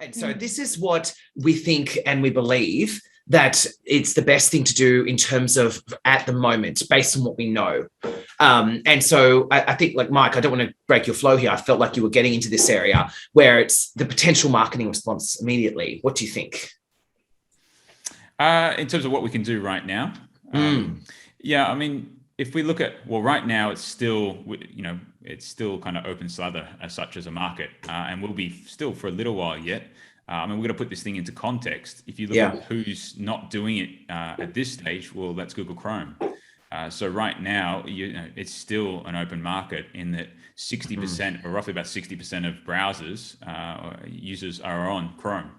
And so this is what we think and we believe that it's the best thing to do in terms of at the moment, based on what we know. And so I think, like, Mike, I don't want to break your flow here. I felt like you were getting into this area where it's the potential marketing response immediately. What do you think? In terms of what we can do right now? Yeah, I mean, if we look at, well, right now it's still, it's still kind of open slather as such as a market, and will be still for a little while yet. I mean, we're going to put this thing into context. If you look at who's not doing it at this stage, well, that's Google Chrome. So right now, it's still an open market in that 60%, or roughly about 60% of browsers users are on Chrome.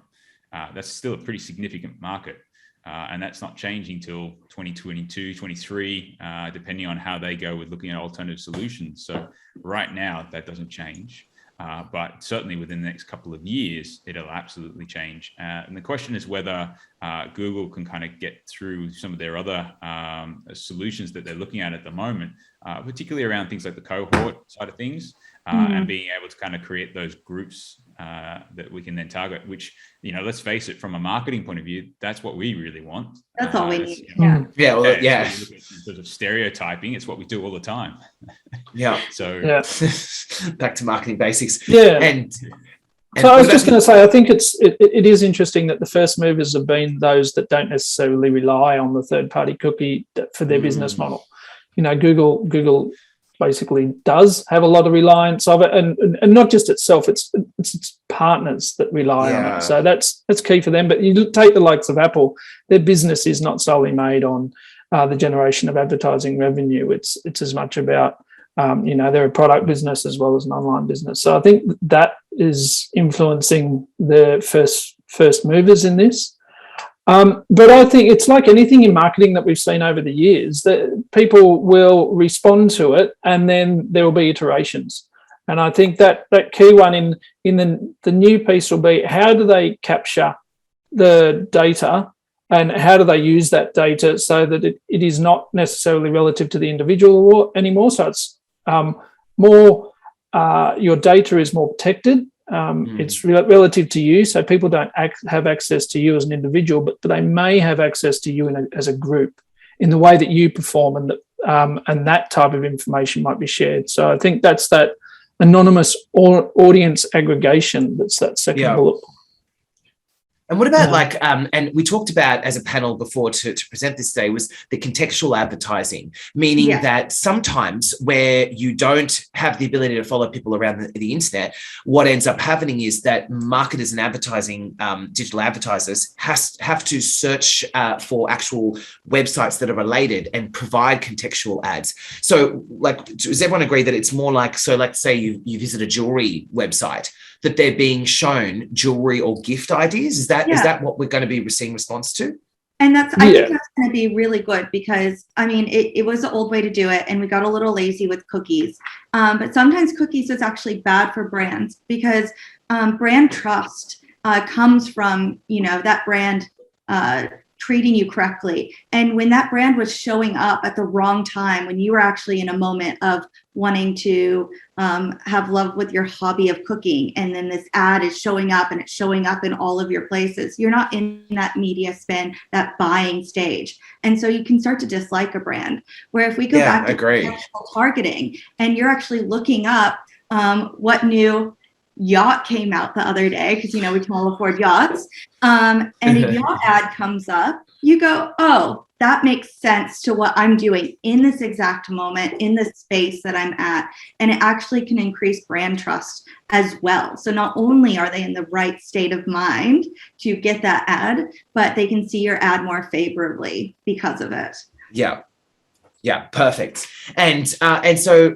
That's still a pretty significant market. And that's not changing till 2022, 23, depending on how they go with looking at alternative solutions. So right now, that doesn't change. But certainly within the next couple of years, it'll absolutely change. And the question is whether Google can kind of get through some of their other solutions that they're looking at the moment, particularly around things like the cohort side of things, and being able to kind of create those groups that we can then target, which, let's face it, from a marketing point of view, that's what we really want. That's all we need. In terms of stereotyping, it's what we do all the time. So back to marketing basics. And so I was just going to say, I think it is interesting that the first movers have been those that don't necessarily rely on the third-party cookie for their business model. Google basically does have a lot of reliance of it, and not just itself, it's its partners that rely on it. So that's key for them. But you take the likes of Apple, their business is not solely made on the generation of advertising revenue. It's as much about they're a product business as well as an online business. So I think that is influencing the first movers in this. But I think it's like anything in marketing that we've seen over the years, that people will respond to it and then there will be iterations. And I think that key one in the new piece will be, how do they capture the data and how do they use that data so that it is not necessarily relative to the individual anymore. So it's more, your data is more protected. It's relative to you, so people don't have access to you as an individual, but they may have access to you as a group in the way that you perform, and that type of information might be shared. So I think that's that anonymous audience aggregation. That's that second bullet. And what about and we talked about as a panel before to present this day, was the contextual advertising, meaning that sometimes where you don't have the ability to follow people around the internet, what ends up happening is that marketers and advertising, digital advertisers have to search for actual websites that are related and provide contextual ads. So does everyone agree that it's more like, so let's say you visit a jewelry website, that they're being shown jewelry or gift ideas? Is that what we're going to be seeing response to? And I think that's going to be really good, because I mean, it was the old way to do it, and we got a little lazy with cookies. But sometimes cookies is actually bad for brands, because brand trust comes from that brand treating you correctly. And when that brand was showing up at the wrong time, when you were actually in a moment of wanting to have love with your hobby of cooking, and then this ad is showing up and it's showing up in all of your places, you're not in that media spin, that buying stage. And so you can start to dislike a brand. Where if we go back to contextual targeting, and you're actually looking up what new yacht came out the other day, because we can all afford yachts, and a yacht ad comes up, you go, oh, that makes sense to what I'm doing in this exact moment, in the space that I'm at. And it actually can increase brand trust as well. So not only are they in the right state of mind to get that ad, but they can see your ad more favorably because of it. Yeah, perfect. And so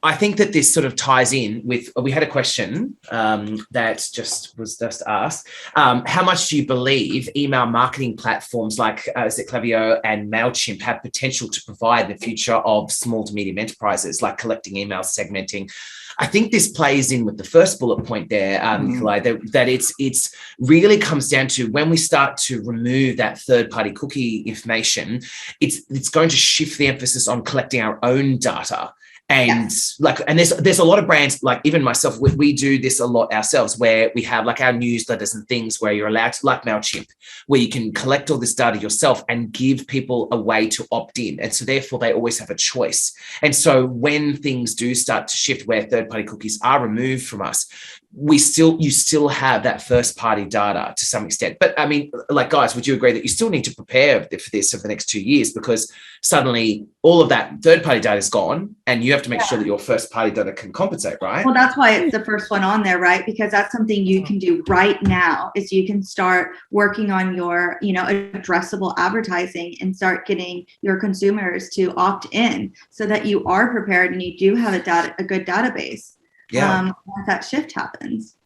I think that this sort of ties in with, we had a question that was just asked. How much do you believe email marketing platforms like Klaviyo and MailChimp have potential to provide in the future of small to medium enterprises, like collecting emails, segmenting? I think this plays in with the first bullet point there, Nikolai, that it's really comes down to when we start to remove that third-party cookie information, it's going to shift the emphasis on collecting our own data And there's a lot of brands, like even myself, we do this a lot ourselves, where we have like our newsletters and things where you're allowed to, like MailChimp, where you can collect all this data yourself and give people a way to opt in. And so therefore they always have a choice. And so when things do start to shift where third-party cookies are removed from us, you still have that first-party data to some extent. But I mean, like, guys, would you agree that you still need to prepare for this over the next 2 years, because suddenly all of that third-party data is gone and you have to make sure that your first-party data can compensate, right? Well, that's why it's the first one on there, right? Because that's something you can do right now, is you can start working on your, addressable advertising and start getting your consumers to opt in so that you are prepared and you do have a good database. Once that shift happens.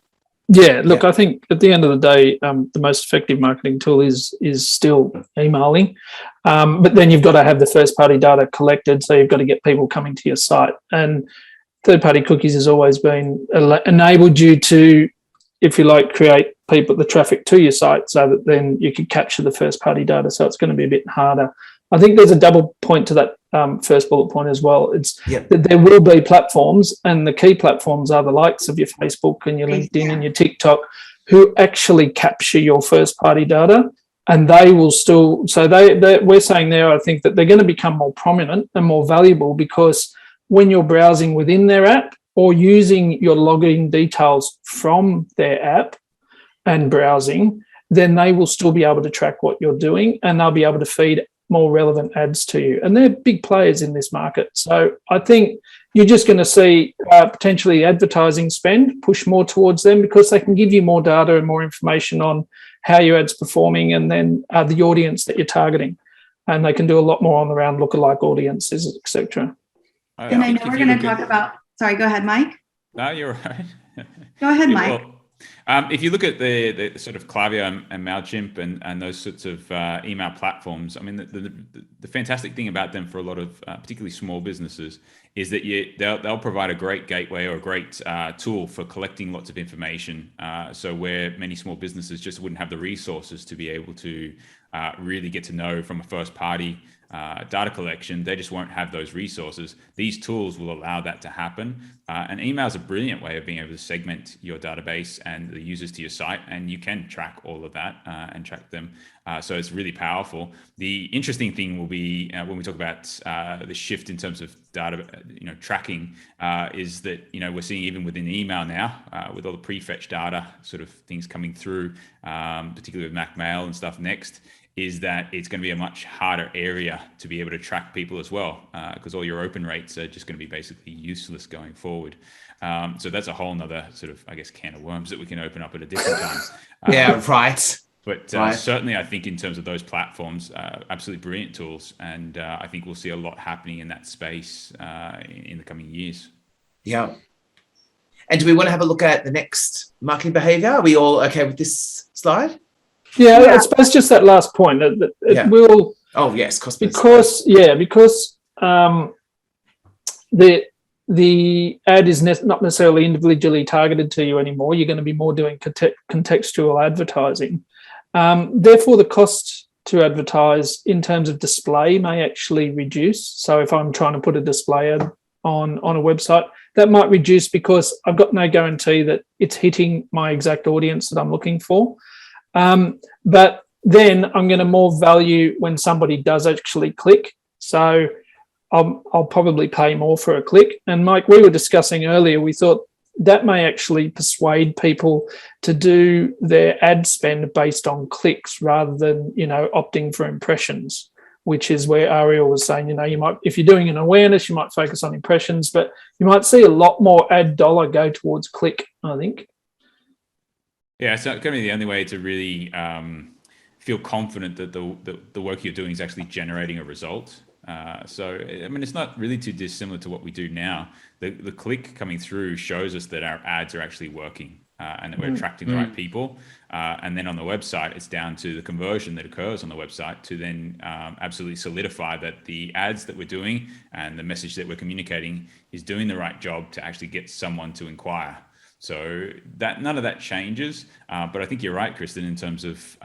Yeah, look, I think at the end of the day, the most effective marketing tool is still emailing, but then you've got to have the first party data collected, so you've got to get people coming to your site. And third party cookies has always been enabled you to, if you like, create the traffic to your site, so that then you can capture the first party data. So it's going to be a bit harder. I think there's a double point to that first bullet point as well. It's that there will be platforms, and the key platforms are the likes of your Facebook and your LinkedIn and your TikTok, who actually capture your first party data, and they will still. So we're saying there, I think that they're going to become more prominent and more valuable, because when you're browsing within their app or using your login details from their app and browsing, then they will still be able to track what you're doing, and they'll be able to feed more relevant ads to you. And they're big players in this market. So I think you're just going to see potentially advertising spend push more towards them, because they can give you more data and more information on how your ad's performing, and then the audience that you're targeting. And they can do a lot more on around lookalike audiences, etc. And I know we're going to talk about, sorry, go ahead, Mike. No, you're right. Go ahead, Mike. If you look at the sort of Klaviyo and MailChimp and those sorts of email platforms, I mean, the fantastic thing about them for a lot of particularly small businesses is that they'll provide a great gateway or a great tool for collecting lots of information. So where many small businesses just wouldn't have the resources to be able to really get to know from a first party data collection, they just won't have those resources. These tools will allow that to happen. And email is a brilliant way of being able to segment your database and the users to your site, and you can track all of that and track them. So it's really powerful. The interesting thing will be when we talk about the shift in terms of data, tracking, is that we're seeing even within email now with all the prefetch data sort of things coming through, particularly with Mac Mail and stuff next, is that it's going to be a much harder area to be able to track people as well, because all your open rates are just going to be basically useless going forward. So that's a whole nother sort of, I guess, can of worms that we can open up at a different time. Right. But certainly I think in terms of those platforms, absolutely brilliant tools. And I think we'll see a lot happening in that space in the coming years. Yeah. And do we want to have a look at the next marketing behavior? Are we all okay with this slide? Yeah, I suppose just that last point that it will. Oh yes, because the ad is not necessarily individually targeted to you anymore. You're going to be more doing contextual advertising. Therefore, the cost to advertise in terms of display may actually reduce. So if I'm trying to put a display ad on a website, that might reduce because I've got no guarantee that it's hitting my exact audience that I'm looking for. But then I'm going to more value when somebody does actually click. So I'll probably pay more for a click. And Mike, we were discussing earlier, we thought that may actually persuade people to do their ad spend based on clicks rather than, opting for impressions, which is where Ariel was saying, you might, if you're doing an awareness, you might focus on impressions, but you might see a lot more ad dollar go towards click, I think. Yeah, it's not going to be the only way to really feel confident that the work you're doing is actually generating a result. So, I mean, it's not really too dissimilar to what we do now. The click coming through shows us that our ads are actually working and that we're attracting the right people. And then on the website, it's down to the conversion that occurs on the website to then absolutely solidify that the ads that we're doing and the message that we're communicating is doing the right job to actually get someone to inquire. So that none of that changes, but I think you're right, Kristen, in terms of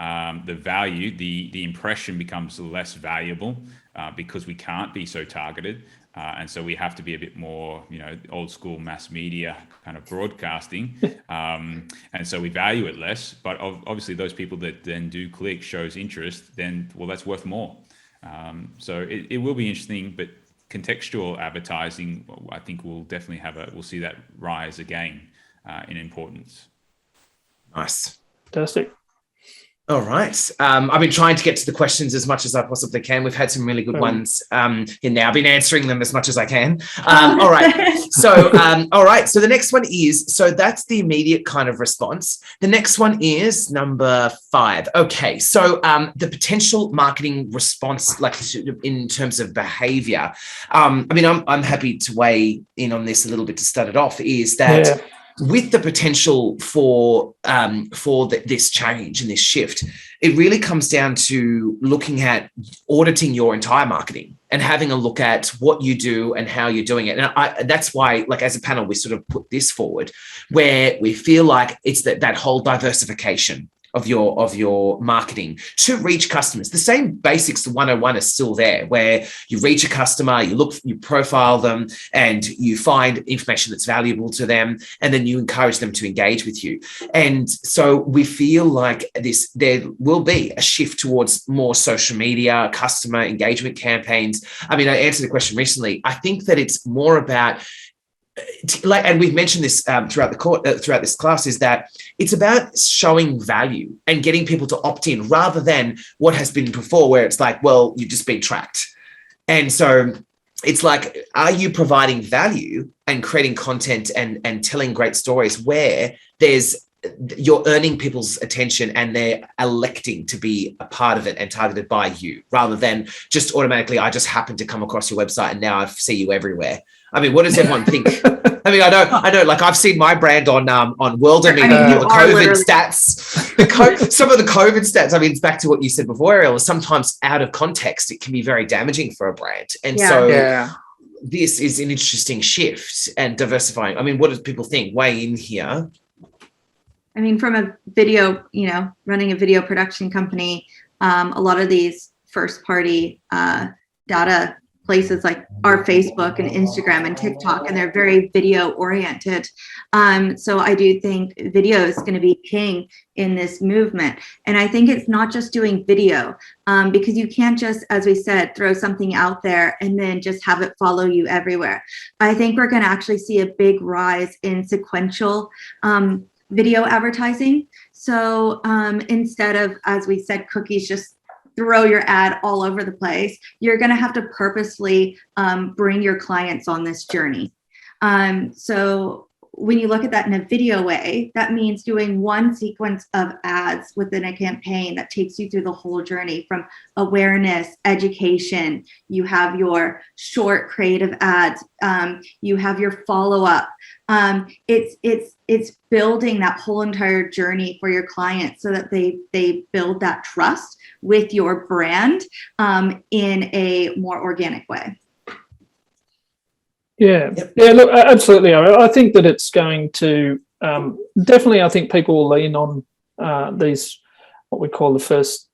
the value, the impression becomes less valuable because we can't be so targeted. And so we have to be a bit more, old school mass media kind of broadcasting. And so we value it less. But obviously those people that then do click, shows interest, then, well, that's worth more. So it will be interesting, but contextual advertising, I think we'll definitely we'll see that rise again in importance. Nice. Fantastic. All right. I've been trying to get to the questions as much as I possibly can. We've had some really good ones in there. I've been answering them as much as I can. All right. So, all right. So the next one is, so that's the immediate kind of response. The next one is number 5. Okay. So the potential marketing response, like in terms of behavior, I'm happy to weigh in on this a little bit to start it off, is that with the potential for this change and this shift, it really comes down to looking at auditing your entire marketing and having a look at what you do and how you're doing it. And that's why, like, as a panel, we sort of put this forward, where we feel like it's that whole diversification of your marketing to reach customers. The same basics, the 101 is still there, where you reach a customer, you profile them, and you find information that's valuable to them, and then you encourage them to engage with you. And so we feel like there will be a shift towards more social media, customer engagement campaigns. I answered the question recently. I think that it's more about, and we've mentioned this throughout this class, is that it's about showing value and getting people to opt in, rather than what has been before, where it's like, well, you've just been tracked. And so it's like, are you providing value and creating content and telling great stories where you're earning people's attention and they're electing to be a part of it and targeted by you, rather than just automatically, I just happened to come across your website and now I see you everywhere. What does everyone think? I know. Like, I've seen my brand on World Media, the COVID stats. Some of the COVID stats. It's back to what you said before, Ariel. Sometimes out of context, it can be very damaging for a brand. And this is an interesting shift and diversifying. What do people think? Weigh in here. From a video, running a video production company, a lot of these first-party data places like our Facebook and Instagram and TikTok, and they're very video oriented. So I do think video is going to be king in this movement. And I think it's not just doing video, because you can't just, as we said, throw something out there and then just have it follow you everywhere. I think we're going to actually see a big rise in sequential video advertising. So instead of, as we said, cookies just throw your ad all over the place, you're going to have to purposely bring your clients on this journey. So when you look at that in a video way, that means doing one sequence of ads within a campaign that takes you through the whole journey, from awareness, education. You have your short creative ads. You have your follow-up. It's building that whole entire journey for your clients so that they build that trust with your brand in a more organic way. Yeah, look, absolutely. I think that it's going to definitely, I think people will lean on these, what we call the first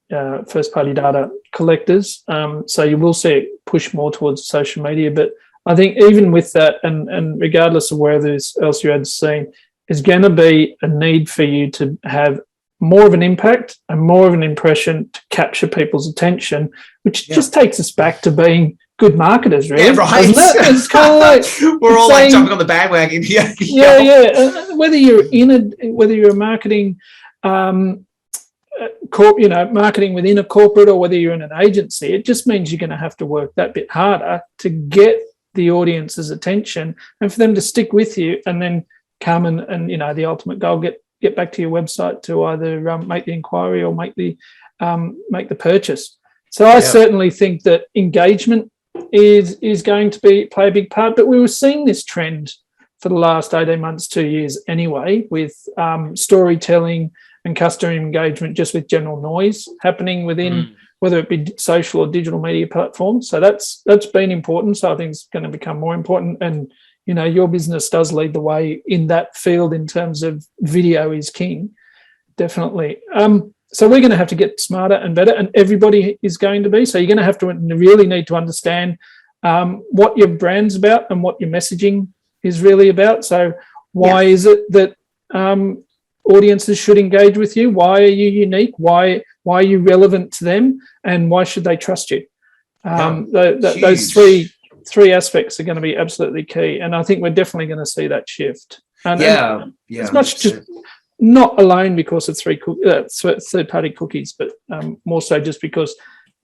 party data collectors. So you will see it push more towards social media. But I think even with that, and regardless of where else you had seen, is going to be a need for you to have more of an impact and more of an impression to capture people's attention, which just takes us back to being good marketers, really. Yeah, right. It's kind of like we're all saying, like jumping on the bandwagon here. Whether you're a marketing marketing within a corporate, or whether you're in an agency, it just means you're going to have to work that bit harder to get the audience's attention and for them to stick with you, and then come and the ultimate goal, get back to your website to either make the inquiry or make the purchase. So I certainly think that engagement is going to play a big part, but we were seeing this trend for the last 18 months, 2 years anyway, with storytelling and customer engagement, just with general noise happening within whether it be social or digital media platforms. So that's been important. So I think it's going to become more important, and your business does lead the way in that field in terms of video is king, definitely. So we're going to have to get smarter and better, and everybody is going to be. So you're going to have to really need to understand what your brand's about and what your messaging is really about. So why is it that audiences should engage with you? Why are you unique? Why are you relevant to them? And why should they trust you? Those three aspects are going to be absolutely key. And I think we're definitely going to see that shift. And it's much just not alone because of third-party cookies, but more so just because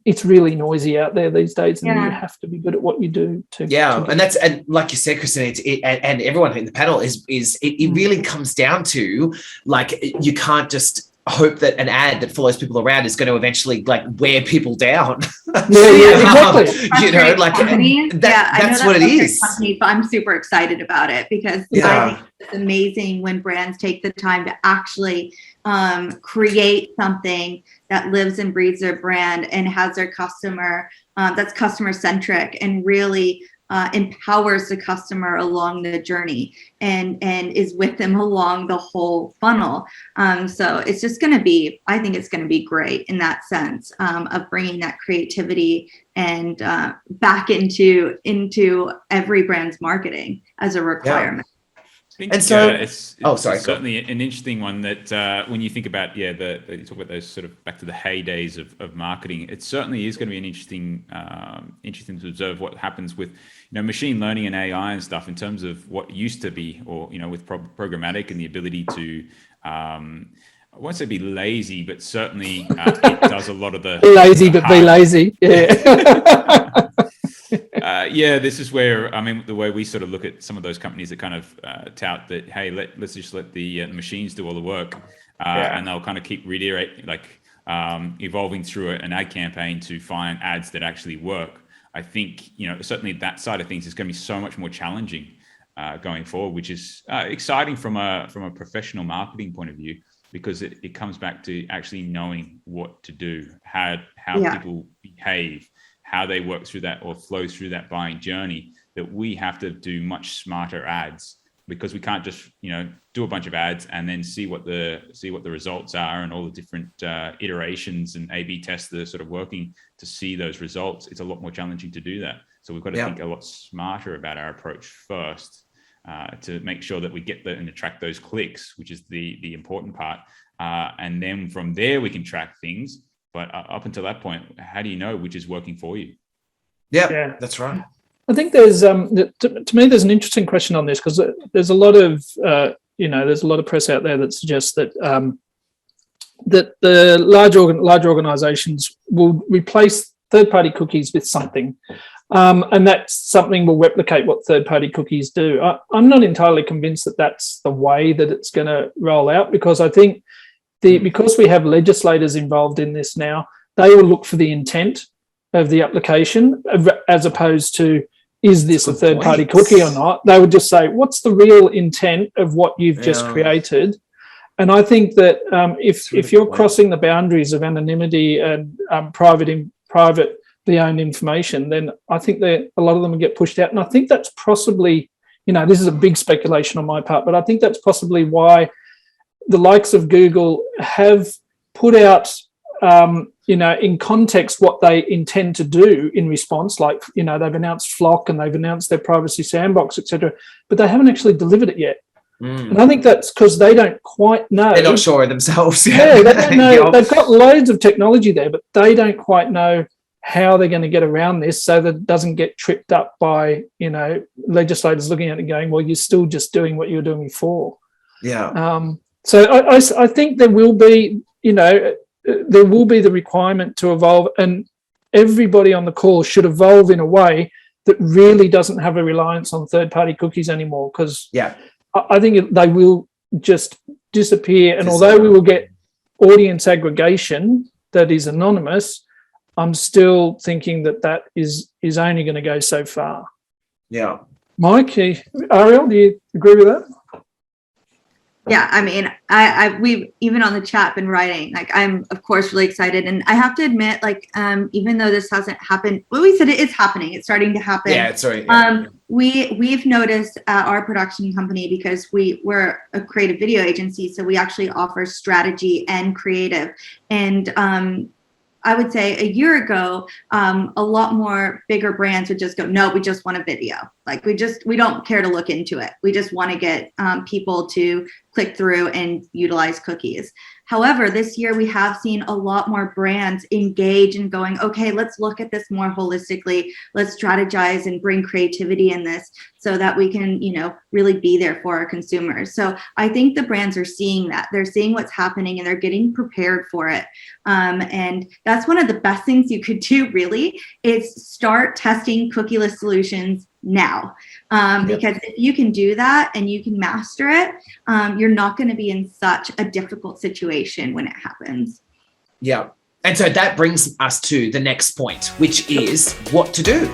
it's really noisy out there these days, and you have to be good at what you do. And like you said, Kristen, and everyone in the panel it really comes down to, like, you can't just hope that an ad that follows people around is going to eventually like wear people down. Exactly. That's what it is. Company, but I'm super excited about it because I think it's amazing when brands take the time to actually create something that lives and breathes their brand and has their customer that's customer centric and really empowers the customer along the journey and is with them along the whole funnel. So it's just going to be, I think it's going to be great in that sense of bringing that creativity and back into every brand's marketing as a requirement. And so it's certainly an interesting one that when you think about, you talk about those sort of back to the heydays of marketing, it certainly is going to be an interesting to observe what happens with, machine learning and AI and stuff in terms of what used to be, or, with programmatic and the ability to, I won't say be lazy, but certainly it does a lot of the lazy, but be lazy. This is where, the way we sort of look at some of those companies that kind of tout that, hey, let's just let the machines do all the work, and they'll kind of keep evolving through an ad campaign to find ads that actually work. I think, certainly that side of things is going to be so much more challenging going forward, which is exciting from a professional marketing point of view, because it comes back to actually knowing what to do, how people behave, how they work through that or flow through that buying journey, that we have to do much smarter ads, because we can't just, do a bunch of ads and then see what the results are and all the different iterations and A/B tests that are sort of working to see those results. It's a lot more challenging to do that. So we've got to think a lot smarter about our approach first to make sure that we get and attract those clicks, which is the important part. And then from there, we can track things. But up until that point, how do you know which is working for you? Yeah, that's right. I think there's, to me, there's an interesting question on this, because there's a lot of, there's a lot of press out there that suggests that that the large organisations will replace third-party cookies with something, and that something will replicate what third-party cookies do. I'm not entirely convinced that that's the way that it's going to roll out, because I think because we have legislators involved in this now, they will look for the intent of the application as opposed to, is this a third-party cookie or not? They would just say, what's the real intent of what you've just created? And I think that if you're crossing the boundaries of anonymity and privately owned information, then I think that a lot of them will get pushed out. And I think that's possibly, this is a big speculation on my part, but I think that's possibly why the likes of Google have put out, in context what they intend to do in response. Like, they've announced Flock and they've announced their privacy sandbox, etc., but they haven't actually delivered it yet. And I think that's because they don't quite know. They're not sure of themselves. They don't know. They've got loads of technology there, but they don't quite know how they're going to get around this so that it doesn't get tripped up by, legislators looking at it and going, well, you're still just doing what you were doing before. So I think there will be, the requirement to evolve, and everybody on the call should evolve in a way that really doesn't have a reliance on third-party cookies anymore, because I think they will just disappear. And although we will get audience aggregation that is anonymous, I'm still thinking that is only going to go so far. Yeah. Mike, Ariel, do you agree with that? Yeah, we've even on the chat been writing. Like, I'm of course really excited, and I have to admit, even though this hasn't happened, well, we said it is happening. It's starting to happen. Yeah, it's sorry. Yeah. We've noticed at our production company, because we're a creative video agency, so we actually offer strategy and creative, and I would say a year ago, a lot more bigger brands would just go, no, we just want a video. Like we don't care to look into it. We just want to get people to click through and utilize cookies. However, this year we have seen a lot more brands engage in going, okay, let's look at this more holistically. Let's strategize and bring creativity in this so that we can, really be there for our consumers. So I think the brands are seeing that. They're seeing what's happening and they're getting prepared for it. And that's one of the best things you could do, really, is start testing cookieless solutions now. Because if you can do that and you can master it, you're not going to be in such a difficult situation when it happens. Yeah. And so that brings us to the next point, which is what to do.